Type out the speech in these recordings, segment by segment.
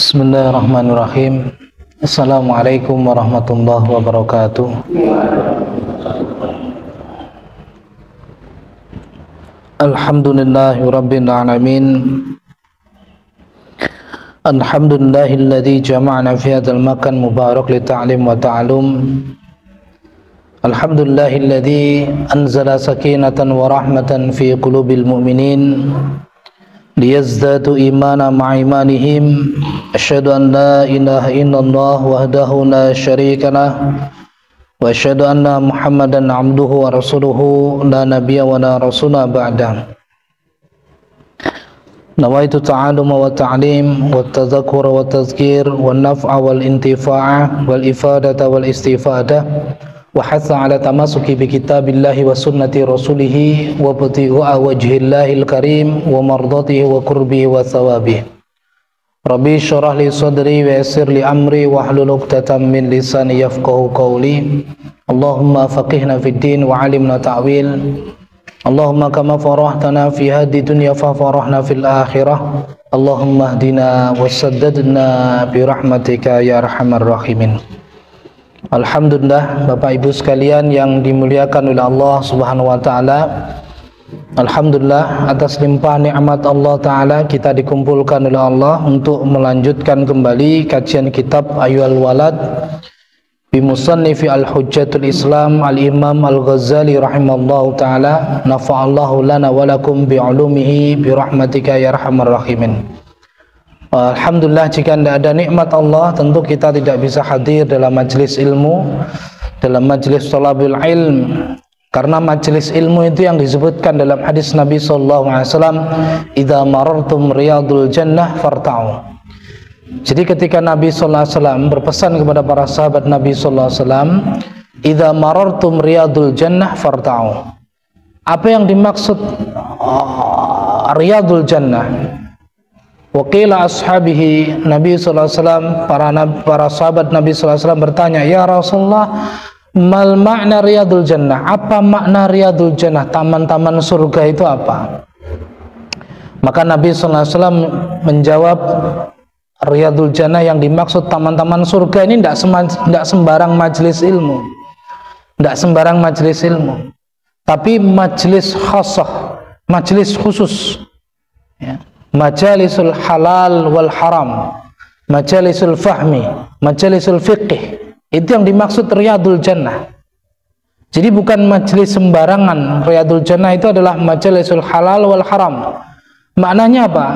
Bismillahirrahmanirrahim. Assalamualaikum warahmatullahi wabarakatuh. Alhamdulillahi rabbil alamin. Alhamdulillahilladzi jama'ana fi hadzal makan mubarak li ta'lim wa ta'allum. Alhamdulillahilladzi anzala sakinatan wa rahmatan fi qulubil mu'minin liyazdadu imana ma'a imanihim. Asyhadu an la ilaha illallah wahdahu la syarika lah wa asyhadu anna Muhammadan abduhu wa rasuluhu la nabiyya wa la rasula ba'da. Nawaitu ta'alluma wa ta'lim wa tadhakkura wa tazkir wa naf'a wal intifa'a wal ifadata wal istifadah wa hatha ala tamasuki bi kitabillahi wa sunnati rasulihi wa btigha'a wajhillahil karim wa mardatihi wa qurbihi wa thawabihi. Rabbi syrah li sadri wa yassir li amri wa hlul 'uqdatam min lisani yafqahu qawli. Allahumma faqihna fid din wa 'allimna ta'wil. Allahumma kama farahtana fi hadhihi dunya fa farahna fil akhirah. Allahumma hdina wa saddadna bi rahmatika ya arhamar rahimin. Alhamdulillah, Bapak Ibu sekalian yang dimuliakan oleh Allah Subhanahu wa taala. Alhamdulillah, atas limpahan nikmat Allah taala kita dikumpulkan oleh Allah untuk melanjutkan kembali kajian kitab Ayyuhal Walad bi musannifi al-Hujjatul Islam al-Imam Al-Ghazali rahimallahu taala. Nafa'allahu lana wa lakum bi 'ulumihi bi rahmatika ya arhamar rahimin. Alhamdulillah, jika tidak ada nikmat Allah tentu kita tidak bisa hadir dalam majelis ilmu, dalam majelis thalabul ilm, karena majelis ilmu itu yang disebutkan dalam hadis Nabi SAW, idza marartum riyadul jannah farta'u. Jadi ketika Nabi SAW berpesan kepada para sahabat Nabi SAW, idza marartum riyadul jannah farta'u. Apa yang dimaksud riyadul jannah? Wakila ashabihi, Nabi SAW, para sahabat Nabi SAW bertanya, ya Rasulullah, mal makna riyadul jannah? Apa makna riyadul jannah? Taman-taman surga itu apa? Maka Nabi SAW menjawab, riyadul jannah yang dimaksud taman-taman surga ini tidak sembarang majelis ilmu, tidak sembarang majelis ilmu, tapi majelis khassah, majelis khusus, ya. Majalisul halal wal haram, majalisul fahmi, majalisul fiqih, itu yang dimaksud riyadul jannah. Jadi bukan majelis sembarangan. Riyadul jannah itu adalah majalisul halal wal haram. Maknanya apa?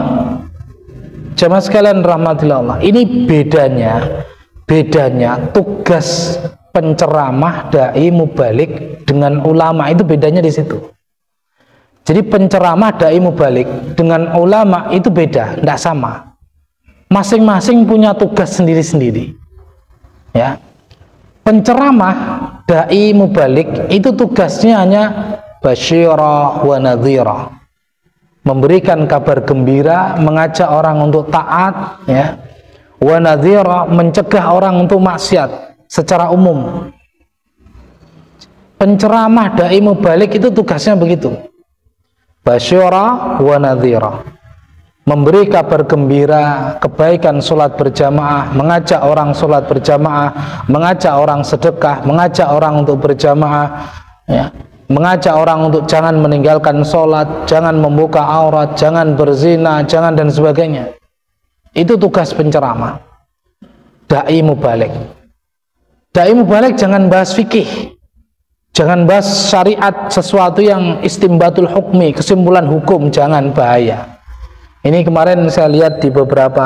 Jamaah sekalian rahmatillah Allah, ini bedanya tugas penceramah, dai, mubalik dengan ulama, itu bedanya di situ. Jadi penceramah, dai, mubalik dengan ulama itu beda, tidak sama. Masing-masing punya tugas sendiri-sendiri. Ya, penceramah, dai, mubalik itu tugasnya hanya basyira wa nadhira, memberikan kabar gembira, mengajak orang untuk taat, ya, wa nadhira, mencegah orang untuk maksiat secara umum. Penceramah, dai, mubalik itu tugasnya begitu. Basyara wa nadhira, memberi kabar gembira, kebaikan sholat berjamaah, mengajak orang sholat berjamaah, mengajak orang sedekah, mengajak orang untuk berjamaah, ya, mengajak orang untuk jangan meninggalkan sholat, jangan membuka aurat, jangan berzina, jangan dan sebagainya. Itu tugas penceramah, dai mubalik. Dai mubalik jangan bahas fikih, jangan bahas syariat, sesuatu yang istimbatul hukmi, kesimpulan hukum, jangan, bahaya. Ini kemarin saya lihat di beberapa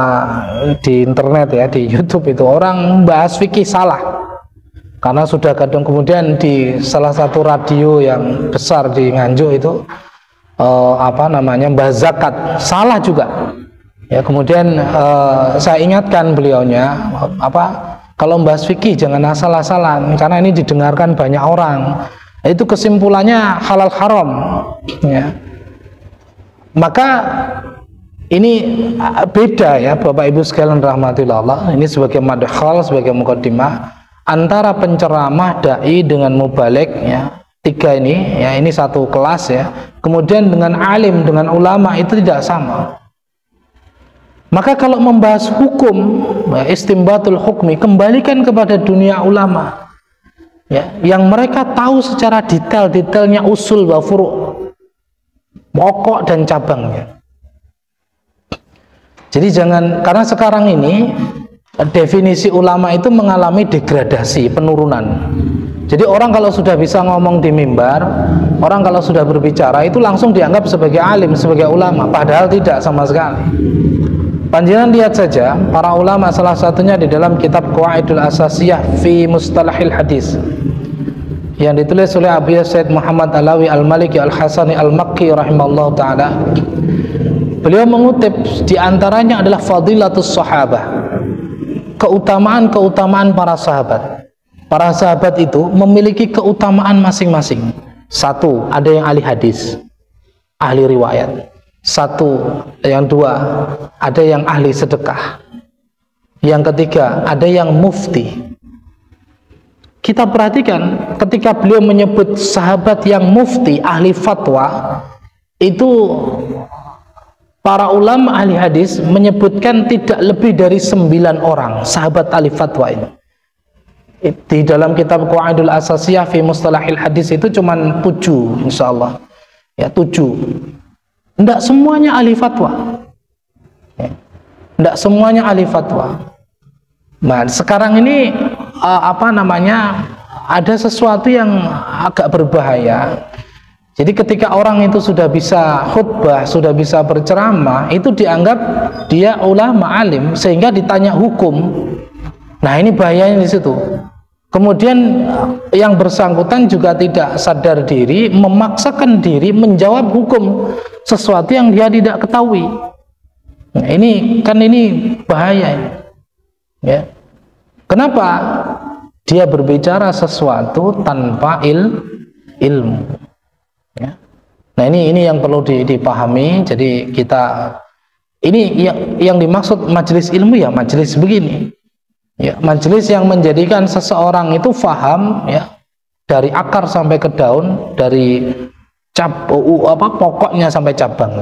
di internet, ya, di YouTube, itu orang bahas fikih salah. Karena sudah kadang kemudian di salah satu radio yang besar di Nganjuk itu bahas zakat, salah juga. Ya, kemudian saya ingatkan beliaunya, kalau membahas fikih jangan asal-asalan, karena ini didengarkan banyak orang. Itu kesimpulannya halal haram, ya. Maka ini beda, ya Bapak Ibu sekalian rahmatillah Allah. Ini sebagai madkhal, sebagai muqaddimah antara penceramah, dai dengan mubalik, ya. Tiga ini, ya, ini satu kelas, ya. Kemudian dengan alim, dengan ulama itu tidak sama. Maka kalau membahas hukum, istimbatul hukmi, kembalikan kepada dunia ulama, ya, yang mereka tahu secara detailnya usul wa furu', pokok dan cabangnya. Jadi jangan, karena sekarang ini definisi ulama itu mengalami degradasi, penurunan. Jadi orang kalau sudah bisa ngomong di mimbar, orang kalau sudah berbicara itu langsung dianggap sebagai alim, sebagai ulama, padahal tidak sama sekali. Panjenengan lihat saja para ulama, salah satunya di dalam kitab Qawaidul Asasiyah fi Mustalahil Hadis yang ditulis oleh Abu Said Muhammad Alawi Al-Maliki Al-Hasani Al-Makki rahimallahu ta'ala. Beliau mengutip diantaranya adalah fadilatus sahabah, keutamaan para sahabat. Para sahabat itu memiliki keutamaan masing-masing. Satu, ada yang ahli hadis, ahli riwayat. Satu, yang dua, ada yang ahli sedekah. Yang ketiga, ada yang mufti. Kita perhatikan ketika beliau menyebut sahabat yang mufti, ahli fatwa, itu para ulama ahli hadis menyebutkan tidak lebih dari 9 orang sahabat ahli fatwa ini. Di dalam kitab Qawaidul Asasiyah fi Mustalahil Hadis itu cuma 7 insyaallah. Ya, 7. Tidak semuanya ahli fatwa, tidak semuanya ahli fatwa. Nah, sekarang ini ada sesuatu yang agak berbahaya. Jadi ketika orang itu sudah bisa khutbah, sudah bisa berceramah, itu dianggap dia ulama alim, sehingga ditanya hukum. Nah, ini bahayanya di situ. Kemudian yang bersangkutan juga tidak sadar diri, memaksakan diri menjawab hukum sesuatu yang dia tidak ketahui. Nah, ini bahaya. Ya. Kenapa? Dia berbicara sesuatu tanpa ilmu. Ya. Nah, ini yang perlu dipahami. Jadi kita ini yang dimaksud majelis ilmu, ya majelis begini. Ya, majelis yang menjadikan seseorang itu faham, ya, dari akar sampai ke daun, dari pokoknya sampai cabang.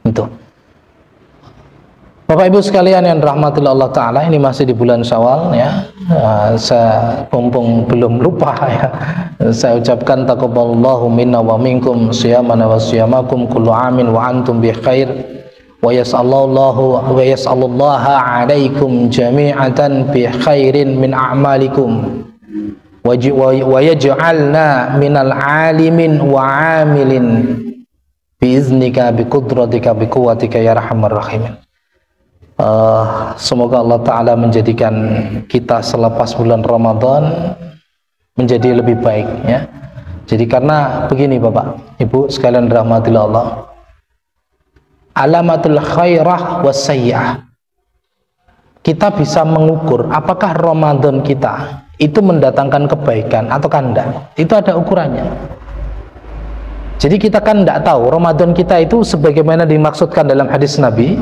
Itu. Bapak Ibu sekalian yang dirahmati Allah Ta'ala, ini masih di bulan Syawal, ya. Saya mumpung belum lupa, ya, saya ucapkan taqabbalallahu minna wa minkum siyamana wa siyamakum kullu amin wa antum bi khair. Wa yas'alallahu alaikum jami'atan bi khairin min a'malikum wa yaj'alna minal alimin wa amilin bi iznika bi qudratika bi quwwatika ya arhamar rahimin. Semoga Allah Ta'ala menjadikan kita selepas bulan Ramadan menjadi lebih baik, ya. Jadi karena begini Bapak Ibu sekalian dirahmati Allah, alamatul khairah wassayyi'ah, kita bisa mengukur apakah Ramadan kita itu mendatangkan kebaikan atau enggak. Itu ada ukurannya. Jadi kita kan tidak tahu Ramadan kita itu sebagaimana dimaksudkan dalam hadis Nabi,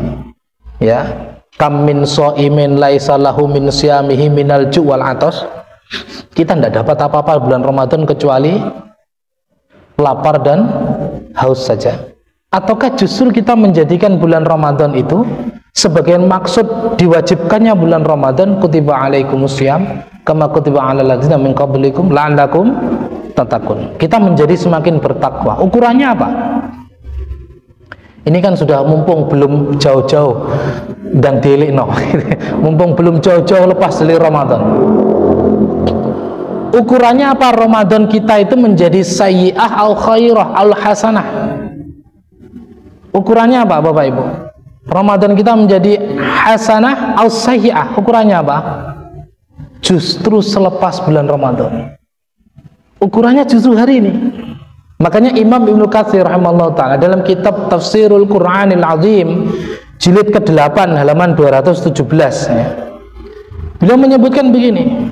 ya, kam min shaimin laisa lahu min siyamihi minal ju' wal atas. Kita tidak dapat apa-apa bulan Ramadan kecuali lapar dan haus saja. Ataukah justru kita menjadikan bulan Ramadan itu sebagai maksud diwajibkannya bulan Ramadan, kutiba alaikumusiyam kama kutiba alal ladzina min qablikum la'allakum tattaqun. Kita menjadi semakin bertakwa. Ukurannya apa? Ini kan sudah mumpung belum jauh-jauh dan delikno. Mumpung belum jauh-jauh lepas dari Ramadan. Ukurannya apa Ramadan kita itu menjadi sayyi'ah al khairah al hasanah? Ukurannya apa Bapak Ibu? Ramadan kita menjadi hasanah al sayyi'ah. Ukurannya apa? Justru selepas bulan Ramadan. Ukurannya justru hari ini. Makanya Imam Ibnu Katsir rahimahullah ta'ala dalam kitab Tafsirul Qur'anil Azim jilid ke-8 halaman 217, ya, beliau menyebutkan begini,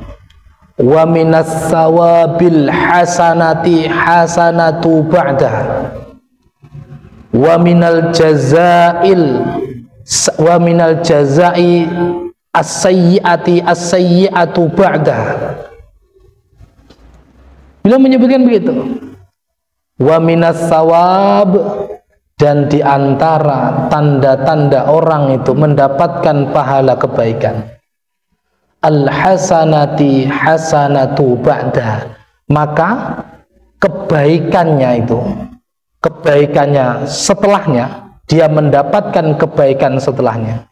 wa minas sawabil hasanati hasanatu ba'dah wa minal jazai as-sayyi'ati as-sayyi'atu ba'dah. Beliau menyebutkan begitu, wa minas sawab, Dan di antara tanda-tanda orang itu mendapatkan pahala kebaikan, al-hasanati hasanatu ba'da, maka kebaikannya itu, kebaikannya setelahnya, dia mendapatkan kebaikan setelahnya.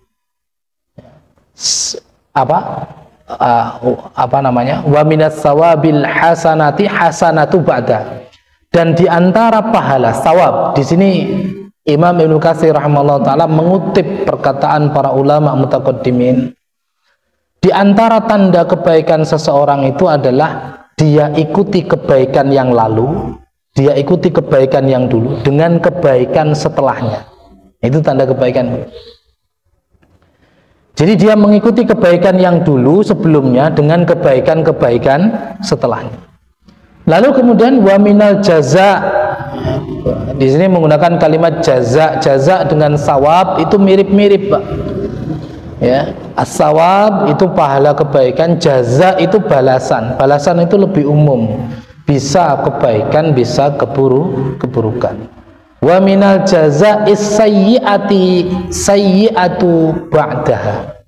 Apa namanya? Wa minas sawabil hasanati hasanatu ba'da. Dan di antara pahala sawab, di sini Imam Ibnu Katsir rahimahullah taala mengutip perkataan para ulama mutaqaddimin. Di antara tanda kebaikan seseorang itu adalah dia ikuti kebaikan yang lalu, dia ikuti kebaikan yang dulu dengan kebaikan setelahnya. Itu tanda kebaikan. Jadi dia mengikuti kebaikan yang dulu sebelumnya dengan kebaikan-kebaikan setelahnya. Lalu kemudian wa minal jaza, di sini menggunakan kalimat jaza. Jaza dengan sawab itu mirip-mirip, Pak. Ya, as-sawab itu pahala kebaikan, jaza itu balasan. Balasan itu lebih umum, bisa kebaikan, bisa keburukan. Wa minal jaza'is sayyi'ati sayyi'atu ba'daha.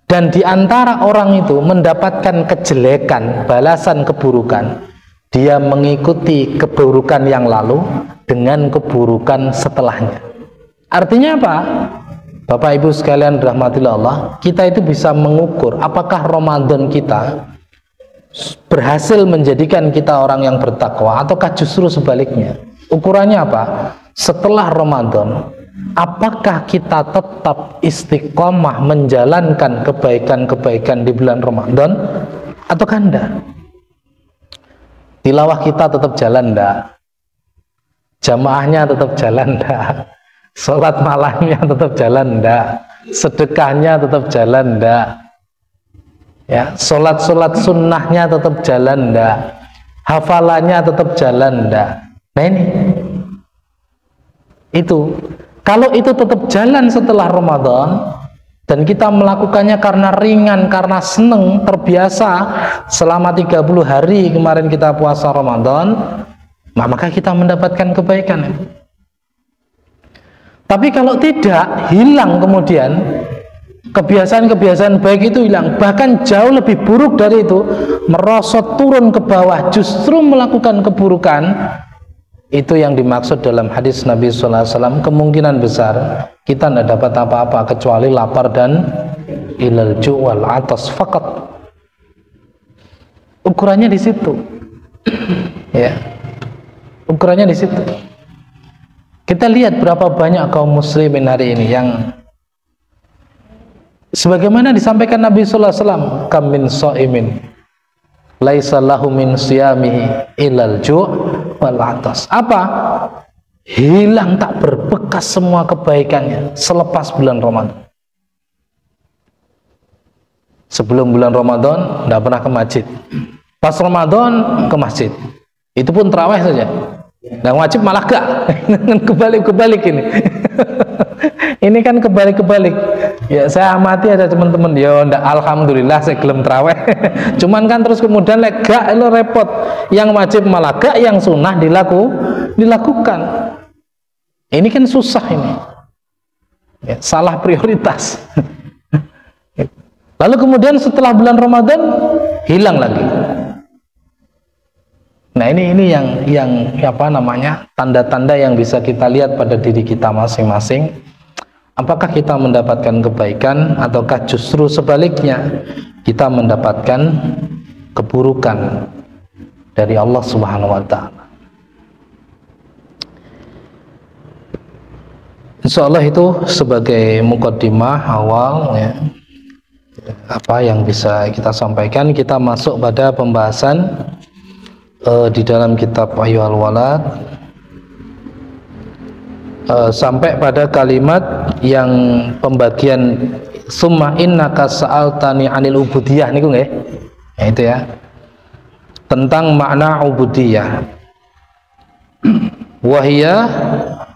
Dan di antara orang itu mendapatkan kejelekan, balasan keburukan, dia mengikuti keburukan yang lalu dengan keburukan setelahnya. Artinya apa? Bapak Ibu sekalian rahmatillah Allah, kita itu bisa mengukur apakah Ramadan kita berhasil menjadikan kita orang yang bertakwa ataukah justru sebaliknya. Ukurannya apa? Setelah Ramadan, apakah kita tetap istiqomah menjalankan kebaikan-kebaikan di bulan Ramadan ataukah enggak? Tilawah kita tetap jalan enggak? Jamaahnya tetap jalan enggak? Sholat malamnya tetap jalan enggak? Sedekahnya tetap jalan enggak? Ya, sholat sunnahnya tetap jalan enggak? Hafalannya tetap jalan enggak? Nah ini, itu kalau itu tetap jalan setelah Ramadan dan kita melakukannya karena ringan, karena seneng, terbiasa selama 30 hari kemarin kita puasa Ramadan, maka kita mendapatkan kebaikan. Tapi kalau tidak, hilang kemudian kebiasaan-kebiasaan baik itu hilang, bahkan jauh lebih buruk dari itu, merosot turun ke bawah, justru melakukan keburukan. Itu yang dimaksud dalam hadis Nabi SAW, kemungkinan besar kita tidak dapat apa-apa kecuali lapar dan ilal ju' wal atas faqat. Ukurannya di situ. Ya. Ukurannya di situ. Kita lihat berapa banyak kaum muslimin hari ini yang sebagaimana disampaikan Nabi SAW, kam min shaimin laisa lahu min siyamihi ilal ju' wal atas. Apa? Hilang, tak berbekas semua kebaikannya selepas bulan Ramadan. Sebelum bulan Ramadan tidak pernah ke masjid, pas Ramadan ke masjid, itu pun tarawih saja, dan wajib malah gak. Kebalik-kebalik ini. Ini kan kebalik-kebalik. Ya, saya amati ada teman-teman, ya ndak, alhamdulillah saya gelem traweh. Cuman kan terus kemudian gak, lo repot. Yang wajib malah gak, yang sunnah dilakukan. Ini kan susah ini. Ya, salah prioritas. Lalu kemudian setelah bulan Ramadan hilang lagi. Nah, ini yang apa namanya? Tanda-tanda yang bisa kita lihat pada diri kita masing-masing. Apakah kita mendapatkan kebaikan ataukah justru sebaliknya kita mendapatkan keburukan dari Allah Subhanahu wa taala. Insyaallah itu sebagai muqaddimah awal ya, apa yang bisa kita sampaikan. Kita masuk pada pembahasan di dalam kitab Ayyuhal Walad, sampai pada kalimat yang pembagian summa innaka sa'altani 'anil ubudiyah niku nggih. Ya, itu ya. Tentang makna ubudiyah. Wahia,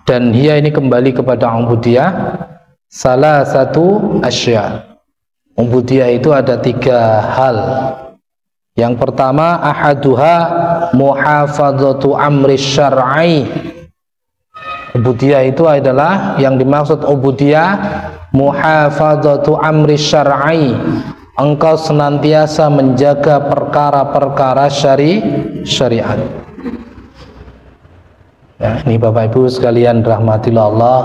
dan hiya ini kembali kepada ubudiyah, salah satu asya. Ubudiyah itu ada 3 hal. Yang pertama, ahaduha muhafadzatu amri syar'i. Ubudiyah itu adalah, yang dimaksud ubudiyah muhafadzatu amri syar'i, engkau senantiasa menjaga perkara-perkara syariat. Ya, ini Bapak Ibu sekalian rahmatillah Allah,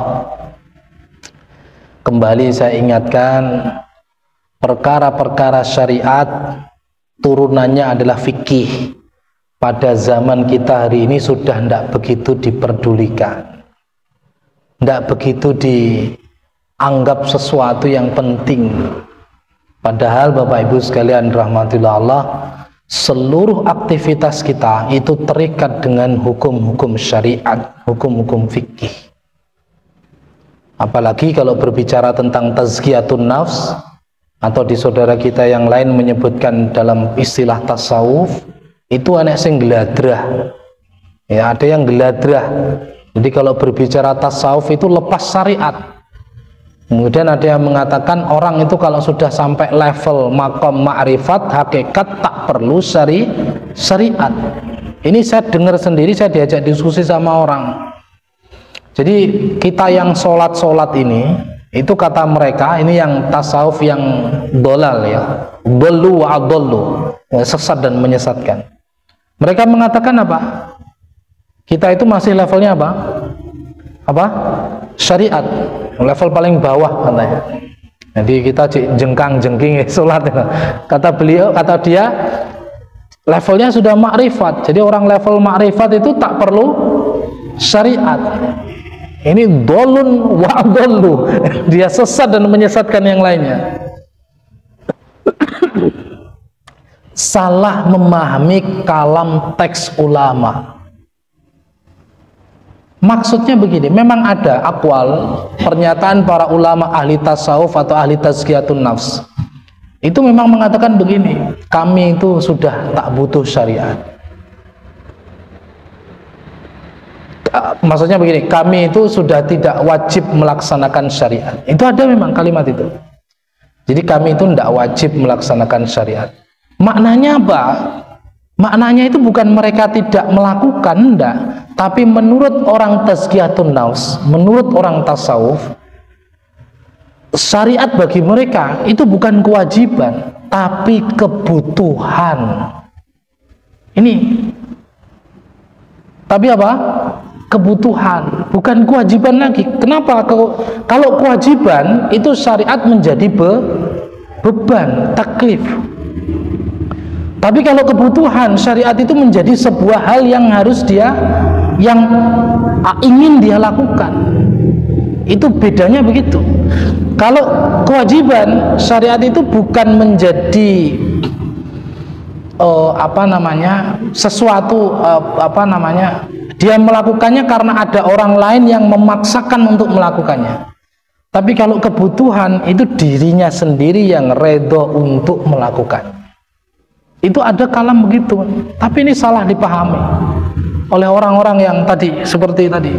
kembali saya ingatkan, perkara-perkara syariat turunannya adalah fikih. Pada zaman kita hari ini sudah tidak begitu diperdulikan, tidak begitu dianggap sesuatu yang penting. Padahal Bapak Ibu sekalian rahmatillah Allah, seluruh aktivitas kita itu terikat dengan hukum-hukum syariat, hukum-hukum fikih. Apalagi kalau berbicara tentang tazkiyatun nafs, atau di saudara kita yang lain menyebutkan dalam istilah tasawuf, itu anak sing geladrah. Ya, ada yang geladrah. Jadi kalau berbicara tasawuf itu lepas syariat. Kemudian ada yang mengatakan orang itu kalau sudah sampai level maqam ma'rifat hakikat tak perlu syariat. Ini saya dengar sendiri, saya diajak diskusi sama orang. Jadi kita yang sholat ini, itu kata mereka, ini yang tasawuf yang dolal ya, dollu wa adollu, sesat dan menyesatkan. Mereka mengatakan apa? Kita itu masih levelnya apa? Syariat, level paling bawah katanya. Jadi kita jengkang-jengking sholat. Kata beliau, kata dia, levelnya sudah makrifat. Jadi orang level makrifat itu tak perlu syariat. Ini dolun wa adollu, dia sesat dan menyesatkan yang lainnya. Salah memahami kalam teks ulama. Maksudnya begini, memang ada akwal, pernyataan para ulama ahli tasawuf atau ahli tazkiyatun nafs. Itu memang mengatakan begini, kami itu sudah tak butuh syariat. Maksudnya begini, kami itu sudah tidak wajib melaksanakan syariat. Itu ada memang kalimat itu. Jadi kami itu tidak wajib melaksanakan syariat. Maknanya apa? Maknanya itu bukan mereka tidak melakukan, enggak. Tapi menurut orang tazkiyatun nafs, menurut orang tasawuf, syariat bagi mereka itu bukan kewajiban, tapi kebutuhan. Ini. Tapi apa? Kebutuhan, bukan kewajiban lagi. Kenapa? Kalau kewajiban itu syariat menjadi beban, taklif. Tapi kalau kebutuhan, syariat itu menjadi sebuah hal yang harus yang ingin dia lakukan. Itu bedanya begitu. Kalau kewajiban, syariat itu bukan menjadi sesuatu dia melakukannya karena ada orang lain yang memaksakan untuk melakukannya. Tapi kalau kebutuhan itu dirinya sendiri yang redho untuk melakukan. Itu ada kalam begitu, tapi ini salah dipahami oleh orang-orang yang tadi, seperti tadi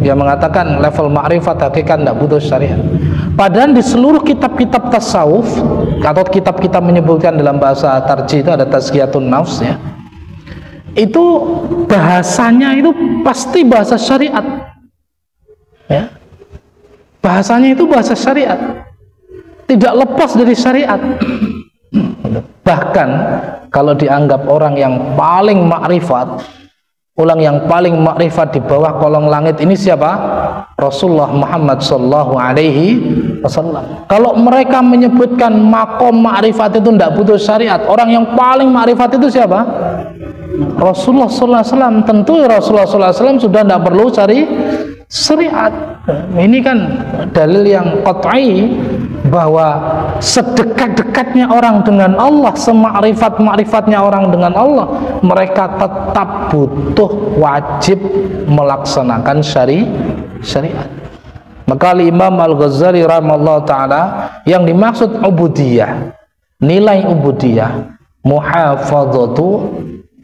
dia mengatakan level ma'rifat hakikat tidak butuh syariat. Padahal di seluruh kitab-kitab tasawuf atau kitab-kitab menyebutkan dalam bahasa tarjih itu ada tazkiyatun nafs ya, itu bahasanya itu pasti bahasa syariat ya. Bahasanya itu bahasa syariat, tidak lepas dari syariat. Bahkan kalau dianggap orang yang paling makrifat, orang yang paling makrifat di bawah kolong langit ini siapa? Rasulullah Muhammad sallallahu alaihi wasallam. Kalau mereka menyebutkan makom makrifat itu tidak butuh syariat, orang yang paling makrifat itu siapa? Rasulullah sallallahu alaihi wasallam. Tentu Rasulullah sallallahu alaihi wasallam sudah tidak perlu cari syariat. Ini kan dalil yang qat'i bahwa sedekat-dekatnya orang dengan Allah, semakrifat-makrifat orang dengan Allah, mereka tetap butuh wajib melaksanakan syariat. Maka Imam Al-Ghazali rahimahullah ta'ala, yang dimaksud ubudiyah, nilai ubudiyah, muhafadzatu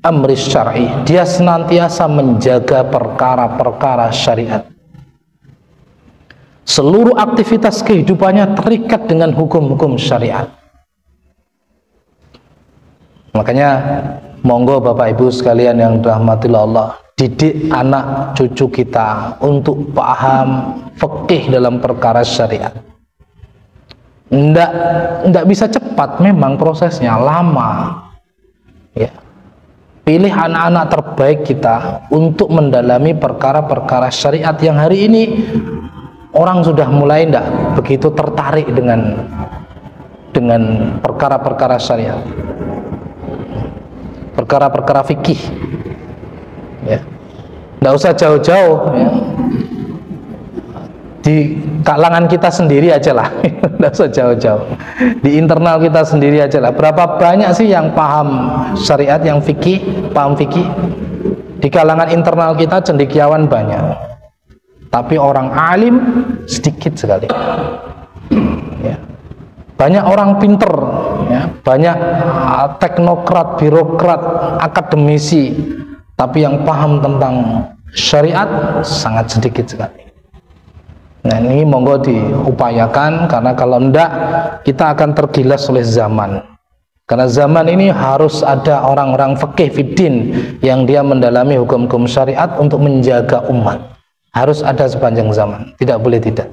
amri syar'i, dia senantiasa menjaga perkara-perkara syariat. Seluruh aktivitas kehidupannya terikat dengan hukum-hukum syariat. Makanya monggo Bapak Ibu sekalian yang dirahmati Allah, didik anak cucu kita untuk paham fikih dalam perkara syariat. Nggak bisa cepat, memang prosesnya lama. Ya. Pilih anak-anak terbaik kita untuk mendalami perkara-perkara syariat yang hari ini orang sudah mulai nggak begitu tertarik dengan perkara-perkara syariat, perkara-perkara fikih. Ya, nggak usah jauh-jauh. Ya. Di kalangan kita sendiri aja lah, nggak usah jauh-jauh. Di internal kita sendiri aja lah. Berapa banyak sih yang paham syariat, yang fikih, paham fikih? Di kalangan internal kita cendekiawan banyak, tapi orang alim sedikit sekali. Ya. Banyak orang pinter, ya. Banyak teknokrat, birokrat, akademisi, tapi yang paham tentang syariat sangat sedikit sekali. Nah, ini monggo diupayakan, karena kalau enggak kita akan tergilas oleh zaman. Karena zaman ini harus ada orang-orang fikih fiddin yang dia mendalami hukum-hukum syariat untuk menjaga umat. Harus ada sepanjang zaman, tidak boleh tidak.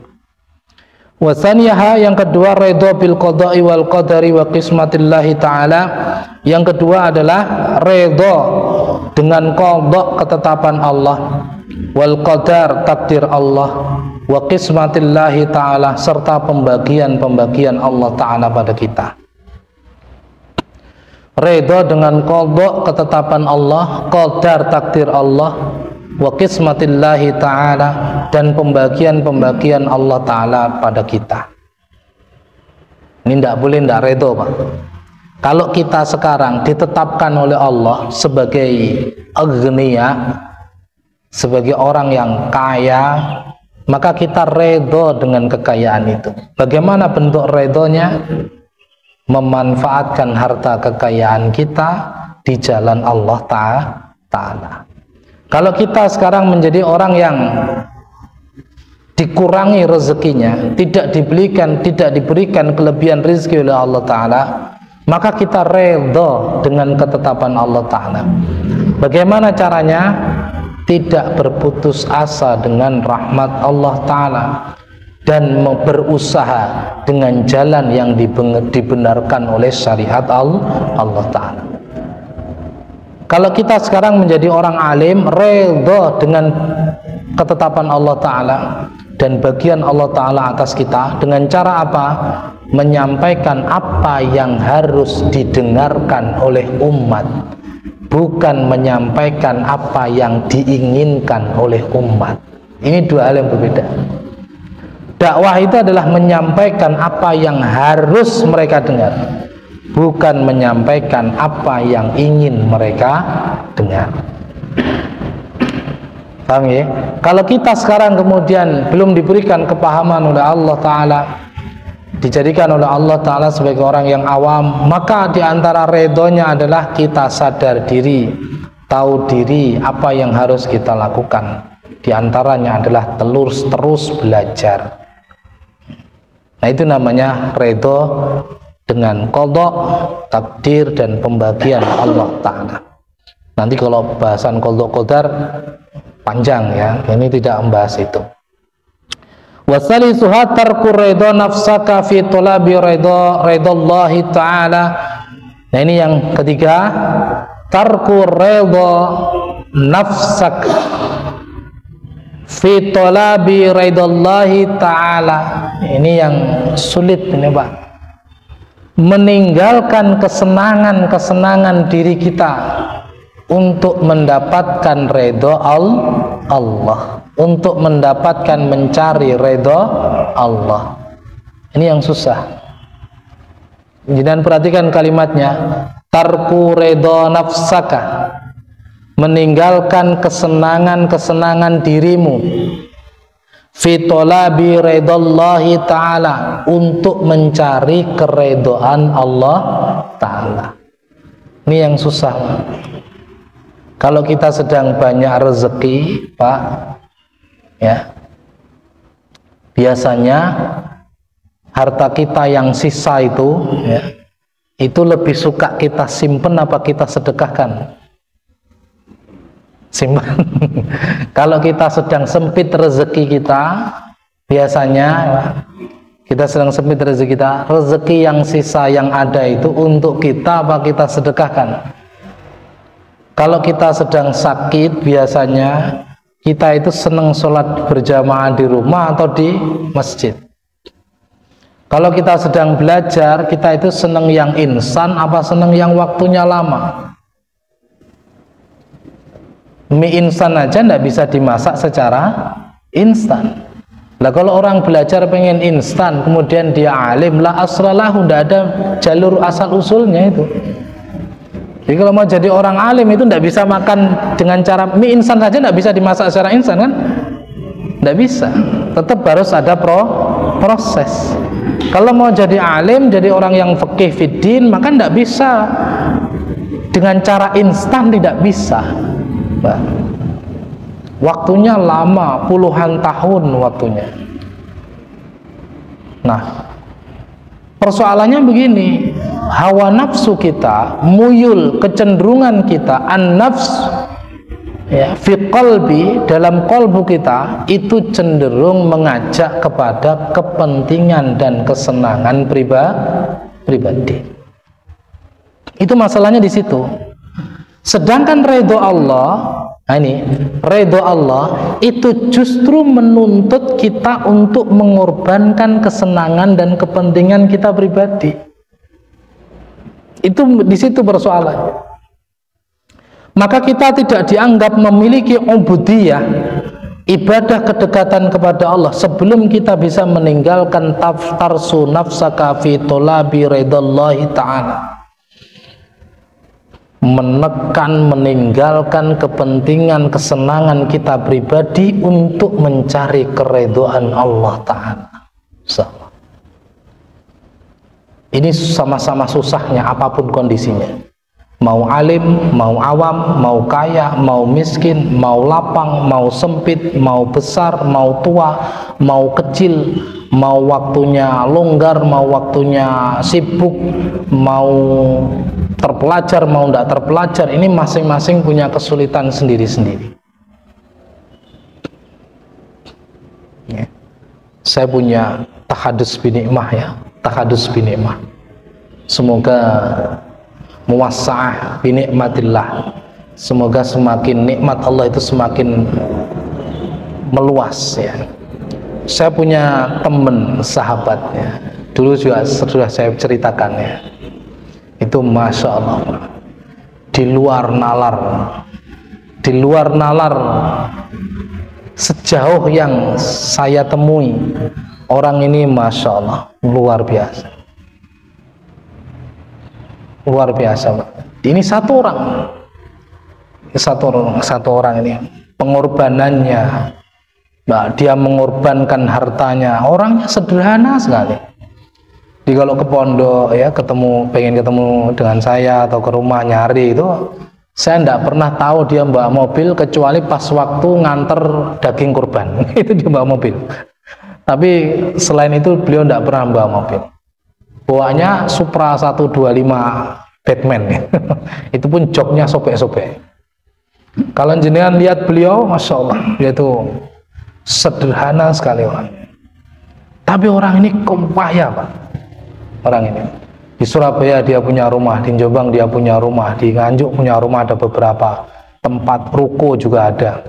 Wasaniyaha, yang kedua, ridho bil qada'i wal qadari wa qismatillahi ta'ala. Yang kedua adalah ridho dengan qada, ketetapan Allah, wal qadar, takdir Allah, wa qismatillahi ta'ala, serta pembagian Allah ta'ala pada kita. Ridho dengan qada, ketetapan Allah, qadar, takdir Allah, wa qismatillahi ta'ala, dan pembagian Allah ta'ala pada kita. Ini tidak boleh tidak ridho, Pak. Kalau kita sekarang ditetapkan oleh Allah sebagai agniya, sebagai orang yang kaya, maka kita ridho dengan kekayaan itu. Bagaimana bentuk ridhonya? Memanfaatkan harta kekayaan kita di jalan Allah Ta'ala. Kalau kita sekarang menjadi orang yang dikurangi rezekinya, tidak diberikan kelebihan rezeki oleh Allah Ta'ala, maka kita ridho dengan ketetapan Allah Ta'ala. Bagaimana caranya? Tidak berputus asa dengan rahmat Allah Ta'ala, dan berusaha dengan jalan yang dibenarkan oleh syariat Allah Ta'ala. Kalau kita sekarang menjadi orang alim, ridho dengan ketetapan Allah Ta'ala dan bagian Allah Ta'ala atas kita, dengan cara apa? Menyampaikan apa yang harus didengarkan oleh umat, bukan menyampaikan apa yang diinginkan oleh umat. Ini dua hal yang berbeda. Dakwah itu adalah menyampaikan apa yang harus mereka dengar, bukan menyampaikan apa yang ingin mereka dengar. Paham ya? Kalau kita sekarang kemudian belum diberikan kepahaman oleh Allah Ta'ala, dijadikan oleh Allah Ta'ala sebagai orang yang awam, maka diantara ridhonya adalah kita sadar diri, tahu diri apa yang harus kita lakukan. Diantaranya adalah terus belajar. Nah, itu namanya ridho dengan qada, takdir, dan pembagian Allah Ta'ala. Nanti kalau bahasan qada qadar panjang ya, ini tidak membahas itu. Wasalisuha tarku ridho nafsaka fi talabi ridhallahi ta'ala. Nah, ini yang ketiga, tarku ridho nafsak fi talabi ridhallahi ta'ala. Ini yang sulit ini, Pak. Meninggalkan kesenangan diri kita untuk mendapatkan ridho Allah, untuk mendapatkan, mencari ridho Allah. Ini yang susah. Jangan perhatikan kalimatnya, tarku ridho nafsaka, meninggalkan kesenangan dirimu, fi talabi ridhallahi ta'ala, untuk mencari keridhaan Allah Ta'ala. Ini yang susah. Kalau kita sedang banyak rezeki, Pak, ya, biasanya harta kita yang sisa itu, ya, itu lebih suka kita simpen apa kita sedekahkan? simpan. Kalau kita sedang sempit rezeki kita, biasanya kita sedang sempit rezeki kita, rezeki yang sisa yang ada itu untuk kita apa kita sedekahkan? Kalau kita sedang sakit, biasanya kita itu senang sholat berjamaah di rumah atau di masjid. Kalau kita sedang belajar, kita itu senang yang instan apa senang yang waktunya lama? Mie instan aja nggak bisa dimasak secara instan. Lah kalau orang belajar pengen instan, kemudian dia alim, la asralahu, nggak ada jalur asal usulnya itu. Jadi kalau mau jadi orang alim itu nggak bisa makan dengan cara mie instan saja, nggak bisa dimasak secara instan kan? Nggak bisa. Tetap harus ada proses. Kalau mau jadi alim, jadi orang yang fikih fiddin, maka nggak bisa dengan cara instan, tidak bisa. Waktunya lama, puluhan tahun waktunya. Nah, persoalannya begini, hawa nafsu kita, muyul, kecenderungan kita, an-nafs ya, fi qalbi, dalam qalbu kita itu cenderung mengajak kepada kepentingan dan kesenangan pribadi. Itu masalahnya di situ. Sedangkan ridho Allah, nah ini ridho Allah itu justru menuntut kita untuk mengorbankan kesenangan dan kepentingan kita pribadi. Itu di situ persoalannya. Maka kita tidak dianggap memiliki ubudiyah, ibadah kedekatan kepada Allah sebelum kita bisa meninggalkan tarsu nafsaka fi tolabi ridallahi ta'ala, menekan, meninggalkan kepentingan, kesenangan kita pribadi untuk mencari keridhaan Allah Ta'ala. Ini sama-sama susahnya apapun kondisinya, mau alim, mau awam, mau kaya, mau miskin, mau lapang, mau sempit, mau besar, mau tua, mau kecil, mau waktunya longgar, mau waktunya sibuk, mau terpelajar, mau tidak terpelajar. Ini masing-masing punya kesulitan sendiri-sendiri. Ya. Saya punya tahadus binikmah ya, tahadus binikmah. Semoga muwassa'ah binikmatillah, semoga semakin nikmat Allah itu semakin meluas ya. Saya punya teman sahabat ya, dulu juga sudah saya ceritakan ya, itu Masya Allah di luar nalar sejauh yang saya temui, orang ini Masya Allah luar biasa, luar biasa. Ini satu orang ini pengorbanannya, dia mengorbankan hartanya, orangnya sederhana sekali. Jadi kalau ke pondok ya pengen ketemu dengan saya atau ke rumah nyari itu, saya tidak pernah tahu dia bawa mobil kecuali pas waktu nganter daging kurban itu dia bawa mobil. Tapi selain itu beliau tidak pernah bawa mobil. Bawanya Supra 125 Batman itu pun joknya sobek-sobek. Kalau jenengan lihat beliau, Masya Allah, dia itu sederhana sekali orang. Tapi orang ini kompaya Pak. Orang ini di Surabaya dia punya rumah, di Jombang dia punya rumah, di Nganjuk punya rumah, ada beberapa tempat ruko juga ada.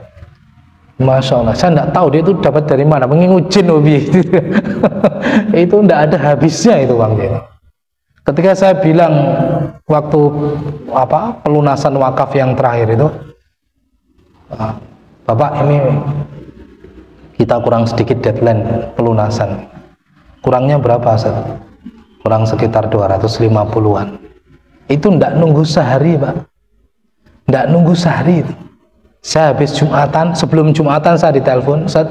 Masya Allah, saya tidak tahu dia itu dapat dari mana, mengingujin hobi itu tidak ada habisnya itu Bang. Ketika saya bilang waktu pelunasan wakaf yang terakhir itu, Bapak ini kita kurang sedikit deadline pelunasan, kurangnya berapa Ustaz? Kurang sekitar 250-an. Itu ndak nunggu sehari Pak, ndak nunggu sehari itu. Saya habis Jumatan, sebelum Jumatan saya ditelepon, saya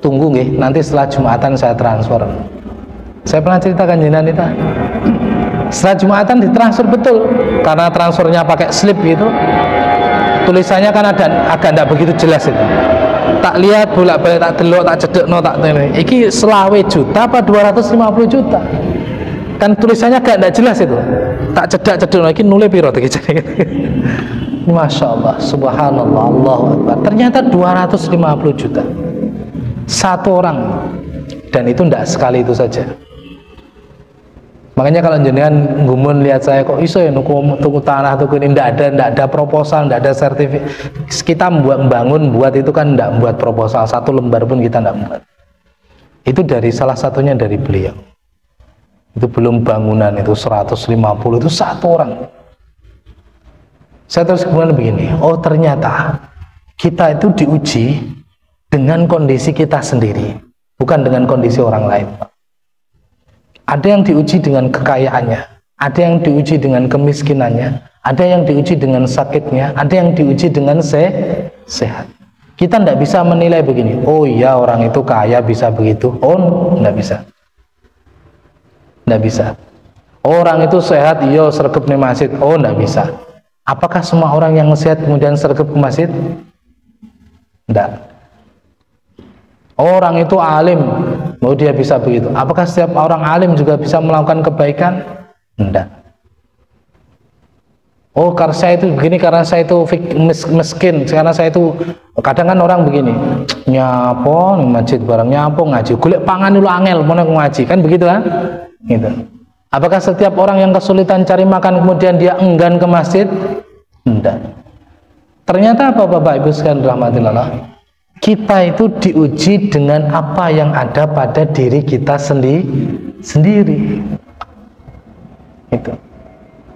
tunggu nggih, nanti setelah Jumatan saya transfer. Saya pernah ceritakan jenengan itu. Setelah Jumatan ditransfer betul, karena transfernya pakai slip gitu, tulisannya kan agak ndak begitu jelas itu. Tak lihat bolak-balik, tak delok, tak cedekno, tak ini. Iki selawe juta apa 250 juta? Kan tulisannya agak ndak jelas itu. Tak cedak-cedekno iki nule piro iki. Masya Allah, subhanallah, Allahu Akbar. Ternyata 250 juta satu orang, dan itu tidak sekali itu saja. Makanya kalau jenengan gumun lihat saya kok iso ya tuku tanah tuku ini, tidak ada proposal, tidak ada sertifikat. Kita membangun buat itu kan tidak buat proposal, satu lembar pun kita tidak buat. Itu dari salah satunya dari beliau. Itu belum bangunan, itu 150, itu satu orang. Saya terus kemudian begini, oh ternyata kita itu diuji dengan kondisi kita sendiri, bukan dengan kondisi orang lain. Ada yang diuji dengan kekayaannya, ada yang diuji dengan kemiskinannya, ada yang diuji dengan sakitnya, ada yang diuji dengan sehat. Kita tidak bisa menilai begini, oh iya orang itu kaya bisa begitu, oh tidak bisa. Tidak bisa. Orang itu sehat, iya sergap nih masjid, oh tidak bisa. Apakah semua orang yang sehat kemudian sergap ke masjid? Tidak. Orang itu alim, mau dia bisa begitu. Apakah setiap orang alim juga bisa melakukan kebaikan? Tidak. Oh, karena saya itu begini, karena saya itu miskin, karena saya itu, kadang kan orang begini, nyapo nih masjid barang nyapo ngaji, golek pangan dulu angel, mau ngaji, kan begitu kan? Gitu. Apakah setiap orang yang kesulitan cari makan kemudian dia enggan ke masjid? Tidak. Ternyata apa Bapak Ibu sekalian rahmatillah? Kita itu diuji dengan apa yang ada pada diri kita sendiri. Itu.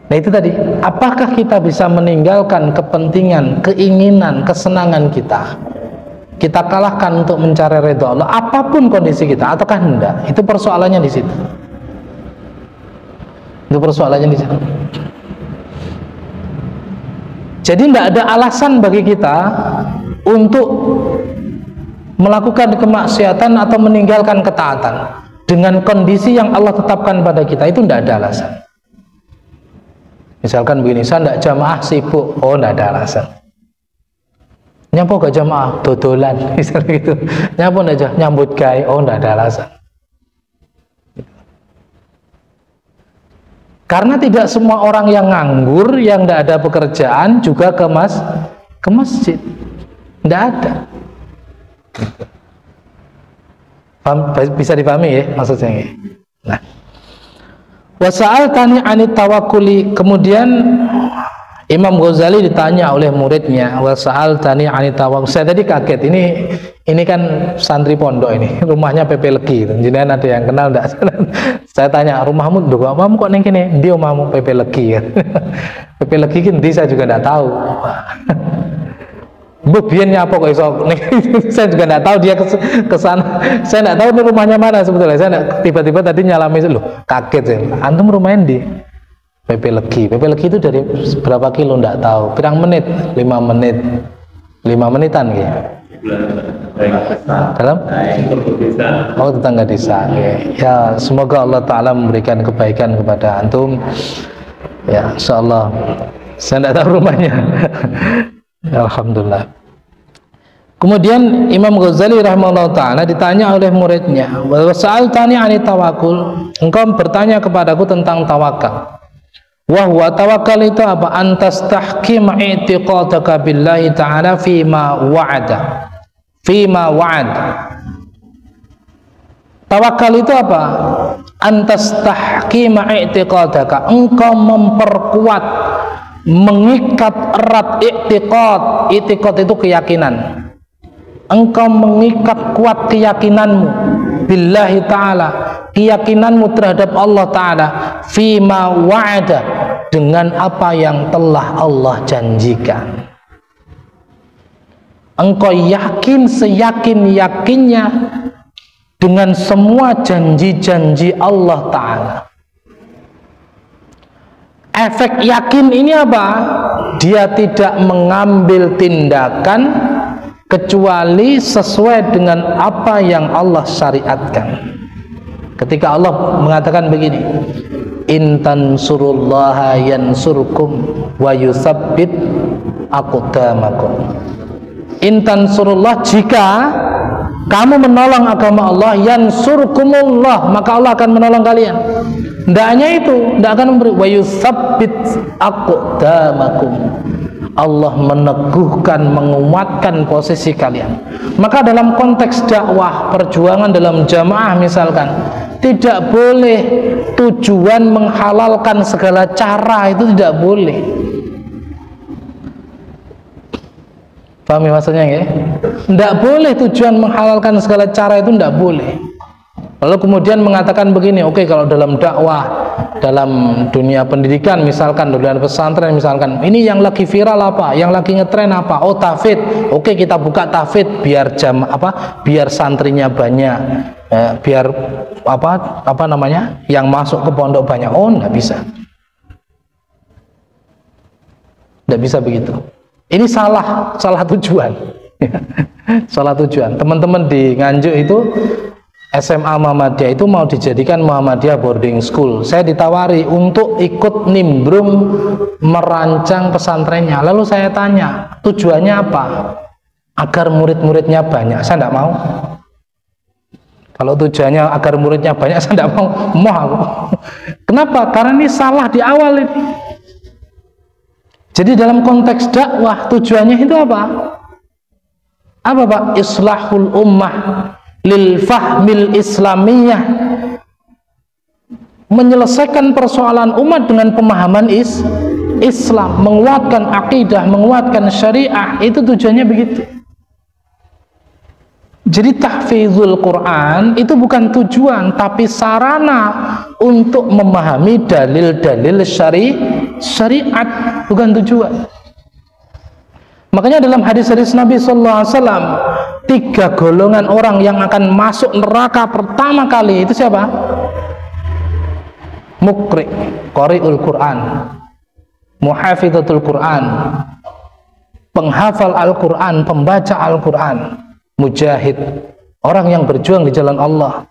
Nah itu tadi, apakah kita bisa meninggalkan kepentingan, keinginan, kesenangan kita? Kita kalahkan untuk mencari ridha Allah, apapun kondisi kita, ataukah enggak? Itu persoalannya di situ. Itu persoalannya di situ. Jadi tidak ada alasan bagi kita untuk melakukan kemaksiatan atau meninggalkan ketaatan dengan kondisi yang Allah tetapkan pada kita, itu tidak ada alasan. Misalkan begini, saya tidak jamaah sibuk, oh tidak ada alasan. Nyampo gak jamaah dodolan, misalnya gitu. Nyampo aja nyambut gawe, oh tidak ada alasan. Karena tidak semua orang yang nganggur, yang tidak ada pekerjaan juga ke masjid. Tidak ada. Bisa dipahami ya maksudnya. Nah, wasa'altani anit tawakkuli. Kemudian Imam Ghazali ditanya oleh muridnya, wasa'altani anit tawakkul. Saya tadi kaget, ini kan santri pondok ini, rumahnya PP Legi. Jenengan ada yang kenal enggak? Saya tanya, rumahmu nduk omamu kok ning kene? Ndi omahmu PP Legi ya. PP Legi ki ndi saya juga enggak tahu. Mbok biyen nyapa kok iso saya juga enggak tahu dia ke sana. Saya enggak tahu ini rumahnya mana sebetulnya. Saya tiba-tiba tadi nyalami loh, kaget saya. Antum rumahnya di PP Legi. PP Legi itu dari berapa kilo enggak tahu. Pirang menit? 5 menit. 5 menitan gitu. Dalam? Oh, tetangga desa. Ya, semoga Allah Ta'ala memberikan kebaikan kepada antum. Ya, insyaallah. Saya tidak tahu rumahnya. Alhamdulillah. Kemudian Imam Ghazali rahimahullah ta'ala ditanya oleh muridnya, wasa'altani anit tawakkul, engkau bertanya kepadaku tentang tawakal. Wa huwa tawakkal itu apa? Antastahkim i'tiqadaka billahi ta'ala fima wa'ada. Fima wa'ad. Tawakal itu apa? Antastahkim i'tiqadaka, engkau memperkuat, mengikat erat i'tiqad. I'tiqad itu keyakinan. Engkau mengikat kuat keyakinanmu billahi ta'ala, keyakinanmu terhadap Allah Ta'ala, fima wa'ada, dengan apa yang telah Allah janjikan. Engkau yakin seyakin-yakinnya dengan semua janji-janji Allah Ta'ala. Efek yakin ini apa? Dia tidak mengambil tindakan kecuali sesuai dengan apa yang Allah syariatkan. Ketika Allah mengatakan begini, in tansurullaha yansurkum wa yusabbit aqdamakum. In tansurullah, jika kamu menolong agama Allah, yansurkumullah, maka Allah akan menolong kalian. Tidak hanya itu, tidak akan memberi wa yusabbit aqdamakum, Allah meneguhkan, menguatkan posisi kalian. Maka dalam konteks dakwah, perjuangan dalam jamaah misalkan, tidak boleh tujuan menghalalkan segala cara, itu tidak boleh. Paham ya maksudnya ya? Tidak boleh tujuan menghalalkan segala cara, itu tidak boleh. Lalu kemudian mengatakan begini, oke, kalau dalam dakwah, dalam dunia pendidikan misalkan, dunia pesantren misalkan, ini yang lagi viral apa, yang lagi ngetren apa, oh tahfidz, oke kita buka tahfidz biar biar santrinya banyak, biar apa namanya, yang masuk ke pondok banyak. Oh, nggak bisa, nggak bisa begitu. Ini salah tujuan. Salah tujuan. Teman-teman di Nganjuk itu SMA Muhammadiyah itu mau dijadikan Muhammadiyah boarding school. Saya ditawari untuk ikut nimbrung merancang pesantrennya. Lalu saya tanya, tujuannya apa? Agar murid-muridnya banyak. Saya tidak mau. Kalau tujuannya agar muridnya banyak, saya tidak mau. Mau. Kenapa? Karena ini salah di awal ini. Jadi dalam konteks dakwah, tujuannya itu apa? Apa Pak? Islahul ummah lil fahmil islamiyah, menyelesaikan persoalan umat dengan pemahaman Islam, menguatkan akidah, menguatkan syariah, itu tujuannya begitu. Jadi tahfizul Quran itu bukan tujuan, tapi sarana untuk memahami dalil-dalil syariat, bukan tujuan. Makanya dalam hadis-hadis Nabi Sallallahu Alaihi Wasallam, 3 golongan orang yang akan masuk neraka pertama kali itu siapa? Mukri, qari'ul Quran, muhafidzatul Quran, penghafal Al-Quran, pembaca Al-Quran, mujahid, orang yang berjuang di jalan Allah,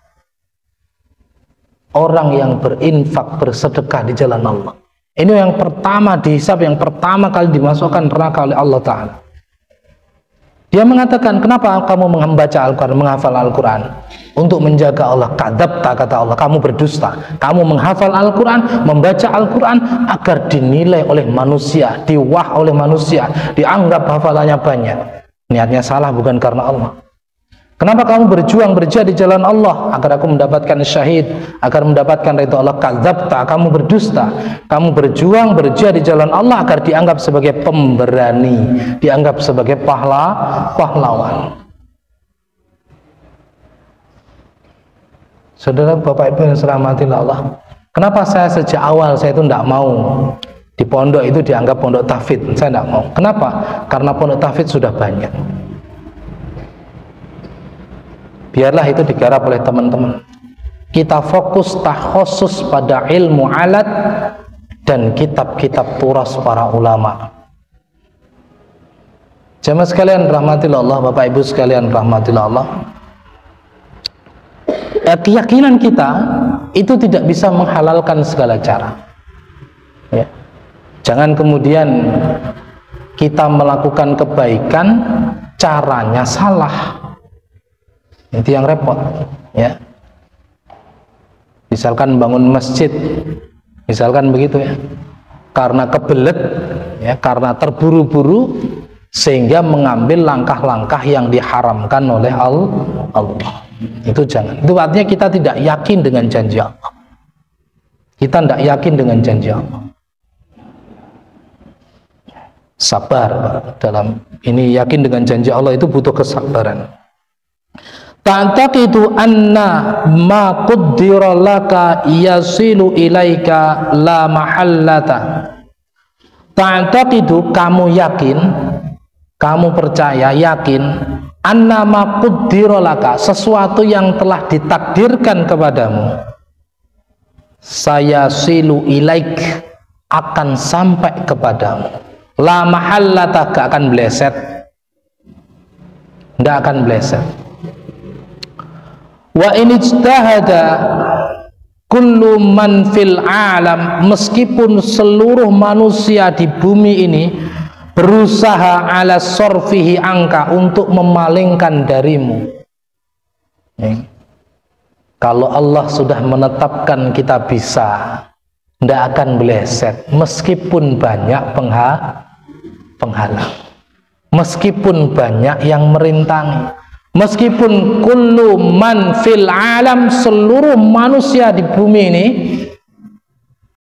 orang yang berinfak, bersedekah di jalan Allah. Ini yang pertama dihisab, yang pertama kali dimasukkan neraka oleh Allah Ta'ala. Dia mengatakan, kenapa kamu membaca Al-Quran, menghafal Al-Quran? Untuk menjaga Allah. Kadzabta, kata Allah, kamu berdusta. Kamu menghafal Al-Quran, membaca Al-Quran agar dinilai oleh manusia, diwah oleh manusia, dianggap hafalannya banyak. Niatnya salah, bukan karena Allah. Kenapa kamu berjuang, berjihad di jalan Allah? Agar aku mendapatkan syahid, agar mendapatkan ridha Allah. Kadzabta, kamu berdusta. Kamu berjuang, berjihad di jalan Allah agar dianggap sebagai pemberani, dianggap sebagai pahlawan. Saudara, Bapak Ibu yang dirahmati Allah, kenapa saya sejak awal saya itu tidak mau di pondok itu dianggap pondok tahfidz? Saya tidak mau. Kenapa? Karena pondok tahfidz sudah banyak. Biarlah itu digarap oleh teman-teman. Kita fokus takhusus pada ilmu alat dan kitab-kitab turas para ulama. Jamaah sekalian rahmatillah Allah, Bapak Ibu sekalian rahmatillah Allah. Keyakinan kita itu tidak bisa menghalalkan segala cara. Ya. Jangan kemudian kita melakukan kebaikan, caranya salah. Itu yang repot, ya. Misalkan bangun masjid, misalkan begitu ya, karena kebelet, ya, karena terburu-buru sehingga mengambil langkah-langkah yang diharamkan oleh Allah. Itu jangan. Itu artinya kita tidak yakin dengan janji Allah. Kita tidak yakin dengan janji Allah. Sabar dalam ini, yakin dengan janji Allah itu butuh kesabaran. Ta'taqidu anna ma qaddara laka yasilu ilaika la mahallata. Ta'taqidu, kamu yakin, kamu percaya, yakin, anna ma qaddara laka, sesuatu yang telah ditakdirkan kepadamu, sayasilu ilaik, akan sampai kepadamu. La mahallata, gak akan bleset, tidak akan bleset. Wa in ijtahada kullu man fil alam, meskipun seluruh manusia di bumi ini berusaha ala sorfihi angka, untuk memalingkan darimu. Kalau Allah sudah menetapkan kita bisa, tidak akan meleset meskipun banyak penghalang. Meskipun banyak yang merintangi, meskipun kullu man fil alam, seluruh manusia di bumi ini